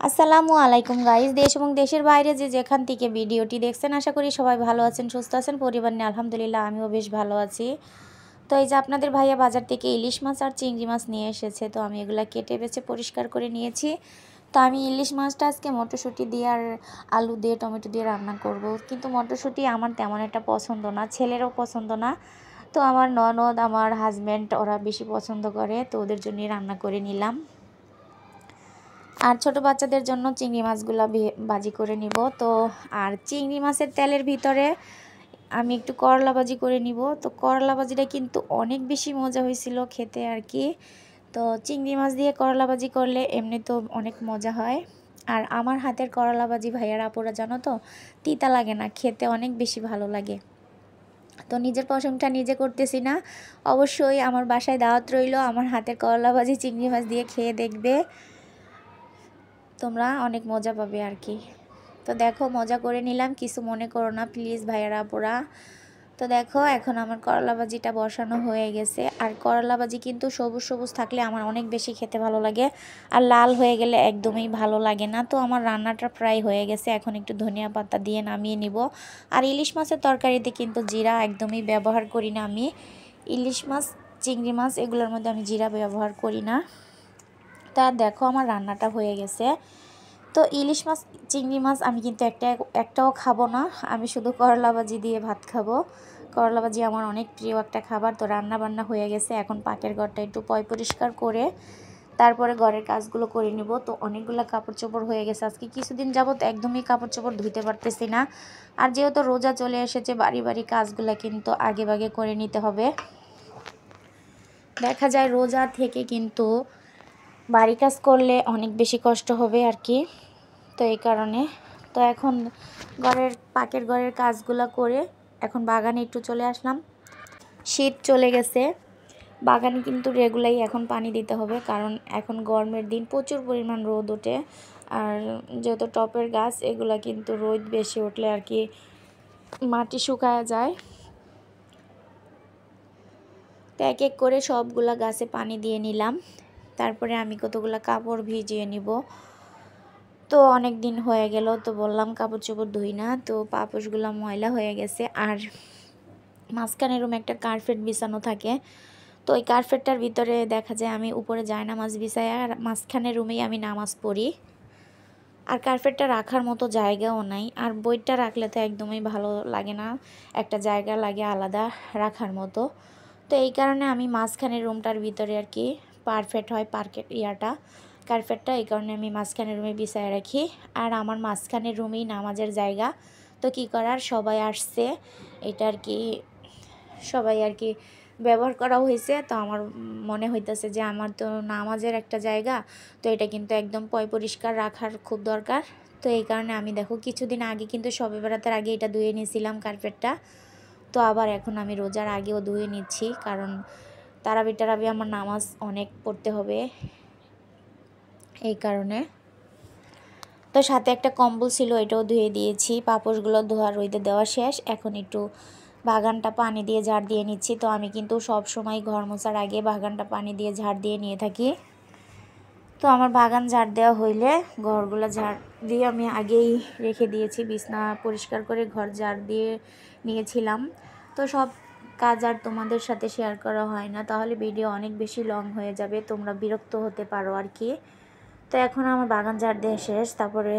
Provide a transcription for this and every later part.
আসসালামু আলাইকুম গাইস, দেশ এবং দেশের বাইরে যে যেখান থেকে ভিডিওটি দেখছেন আশা করি সবাই ভালো আছেন, সুস্থ আছেন। পরিবার নিয়ে আলহামদুলিল্লাহ আমিও বেশ ভালো আছি। তো এই যে আপনাদের ভাইয়া বাজার থেকে ইলিশ মাছ আর চিংড়ি মাছ নিয়ে এসেছে, তো আমি এগুলা কেটে বেছে পরিষ্কার করে নিয়েছি। তো আমি ইলিশ মাছটা আজকে মটরশুঁটি দিয়ে আর আলু দিয়ে টমেটো দিয়ে রান্না করব, কিন্তু মটরশুঁটি আমার তেমন একটা পছন্দ না, ছেলেরও পছন্দ না। তো আমার ননদ আমার হাজব্যান্ড ওরা বেশি পছন্দ করে, তো ওদের জন্যই রান্না করে নিলাম। আর ছোট বাচ্চাদের জন্য চিংড়ি মাছগুলো ভাজি করে নিব। তো আর চিংড়ি মাছের তেলের ভিতরে আমি একটু করলা ভাজি করে নিব। তো করলা ভাজিটা কিন্তু অনেক বেশি মজা হয়েছিল খেতে আর কি। তো চিংড়ি মাছ দিয়ে করলা ভাজি করলে এমনি তো অনেক মজা হয়। আর আমার হাতের করলা ভাজি ভাইয়ার আপুরা জানো তো, তিতা লাগে না, খেতে অনেক বেশি ভালো লাগে। তো নিজের প্রশংসা নিজে করতেছি না, অবশ্যই আমার বাসায় দাওয়াত রইল, আমার হাতের করলা ভাজি চিংড়ি মাছ দিয়ে খেয়ে দেখবে, তোমরা অনেক মজা পাবে আর কি। তো দেখো মজা করে নিলাম, কিছু মনে করো না প্লিজ ভাইয়ারা আপুরা। তো দেখো এখন আমার করলা ভাজিটা বসানো হয়ে গেছে। আর করলা ভাজি কিন্তু সবুজ সবুজ থাকলে আমার অনেক বেশি খেতে ভালো লাগে, আর লাল হয়ে গেলে একদমই ভালো লাগে না। তো আমার রান্নাটা প্রায় হয়ে গেছে, এখন একটু ধনিয়া পাতা দিয়ে নামিয়ে নিব। আর ইলিশ মাছের তরকারিতে কিন্তু জিরা একদমই ব্যবহার করি না আমি। ইলিশ মাছ চিংড়ি মাছ এগুলোর মধ্যে আমি জিরা ব্যবহার করি না। তা দেখো আমার রান্নাটা হয়ে গেছে। তো ইলিশ মাছ চিংড়ি মাছ আমি কিন্তু একটাও খাবো না, আমি শুধু করলা ভাজি দিয়ে ভাত খাবো। করলা ভাজি আমার অনেক প্রিয় একটা খাবার। তো রান্না বান্না হয়ে গেছে, এখন পাকের ঘরটা একটু পরিষ্কার করে তারপরে ঘরের কাজগুলো করে নিব। তো অনেকগুলো কাপড় চোপড় হয়ে গেছে, আজকে কিছুদিন যাবত একদমই কাপড় চোপড় ধুইতে পারতেছি না। আর যেহেতু রোজা চলে এসেছে, বাড়ি বাড়ি কাজগুলো কিন্তু আগে ভাগে করে নিতে হবে। দেখা যায় রোজা থেকে কিন্তু বাড়ি কাজ করলে অনেক বেশি কষ্ট হবে আর কি। তো এই কারণে তো এখন পাকের ঘরের কাজগুলো করে এখন বাগানে একটু চলে আসলাম। শীত চলে গেছে, বাগানে কিন্তু রেগুলারই এখন পানি দিতে হবে, কারণ এখন গরমের দিন প্রচুর পরিমাণ রোদ ওঠে। আর যেহেতু টপের গাছ এগুলা কিন্তু রোদ বেশি উঠলে আর কি মাটি শুকায় যায়। তো এক এক করে সবগুলা গাছে পানি দিয়ে নিলাম, তারপরে আমি কতগুলা কাপড় ভিজিয়ে নিব। তো অনেক দিন হয়ে গেল, তো বললাম কাপড় চোপড় ধুই না, তো পাপোশগুলো ময়লা হয়ে গেছে। আর মাঝখানে রুমে একটা কার্পেট বিছানো থাকে, তো ওই কার্পেটটার ভিতরে দেখা যায় আমি উপরে জায়নামাজ বিছাই, আর মাঝখানে রুমেই আমি নামাজ পড়ি। আর কার্পেটটা রাখার মতো জায়গাও নাই, আর বইটা রাখলে তো একদমই ভালো লাগে না, একটা জায়গা লাগে আলাদা রাখার মতো। তো এই কারণে আমি মাঝখানের রুমটার ভিতরে আর কি পারফেক্ট হয় কার্পেটটা, এই কারণে আমি মাঝখানের রুমে বিছায় রাখি। আর আমার মাঝখানের রুমেই নামাজের জায়গা। তো কি করার, সবাই আসছে, এটা আর কি সবাই আর কি ব্যবহার করা হয়েছে। তো আমার মনে হইতেছে যে আমার তো নামাজের একটা জায়গা, তো এটা কিন্তু একদম পরিষ্কার রাখার খুব দরকার। তো এই কারণে আমি দেখো কিছুদিন আগে কিন্তু শবে বেড়াতের আগে এটা ধুয়ে নিয়েছিলাম কার্পেটটা। তো আবার এখন আমি রোজার আগেও ধুয়ে নিচ্ছি, কারণ তারাবি আমার নামাজ অনেক পড়তে হবে এই কারণে। তো সাথে একটা কম্বল ছিল, এটাও ধুয়ে দিয়েছি। পাপোশগুলো ধোয়া রইতে দেওয়া শেষ, এখন একটু বাগানটা পানি দিয়ে ঝাড় দিয়ে নিচ্ছি। তো আমি কিন্তু সব সময় ঘর মোছার আগে বাগানটা পানি দিয়ে ঝাড় দিয়ে নিয়ে থাকি। তো আমার বাগান ঝাড় দেওয়া হইলে ঘরগুলো ঝাড় দিয়ে আমি আগেই রেখে দিয়েছি, বিছনা পরিষ্কার করে ঘর ঝাড় দিয়ে নিয়েছিলাম। তো সব কাজ আর তোমাদের সাথে শেয়ার করা হয় না, তাহলে ভিডিও অনেক বেশি লং হয়ে যাবে, তোমরা বিরক্ত হতে পারো আর কি। তো এখন আমার বাগান ঝাড় দেওয়া শেষ, তারপরে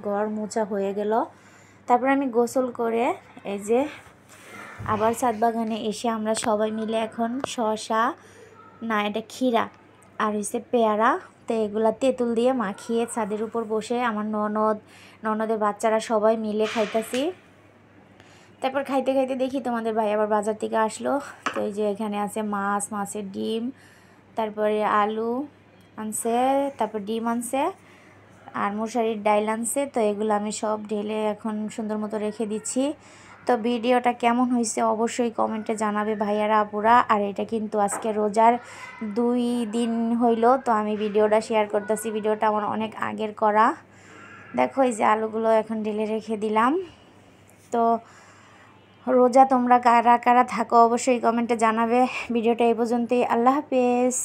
ঘর মোছা হয়ে গেল। তারপরে আমি গোসল করে এই যে আবার ছাদ বাগানে এসে আমরা সবাই মিলে এখন শসা, না এটা ক্ষীরা, আর হচ্ছে পেয়ারা, তো এগুলা তেঁতুল দিয়ে মাখিয়ে ছাদের উপর বসে আমার ননদের বাচ্চারা সবাই মিলে খাইতেছি। তারপর খাইতে খাইতে দেখি তোমাদের ভাই আবার বাজার থেকে আসলো। তো এই যে এখানে আছে মাছের ডিম, তারপরে আলু আনছে, তারপর ডিম আনছে, আর মশারির ডাইল আনছে। তো এগুলো আমি সব ঢেলে এখন সুন্দর মতো রেখে দিচ্ছি। তো ভিডিওটা কেমন হয়েছে অবশ্যই কমেন্টে জানাবে ভাইয়ারা আপুরা। আর এটা কিন্তু আজকে রোজার 2 দিন হইল, তো আমি ভিডিওটা শেয়ার করতেছি, ভিডিওটা আমার অনেক আগের করা। দেখো এই যে আলুগুলো এখন ঢেলে রেখে দিলাম। তো রোজা তোমরা কারা কারা থাকো অবশ্যই কমেন্টে জানাবে। ভিডিওটা এই পর্যন্তই, আল্লাহ হাফেজ।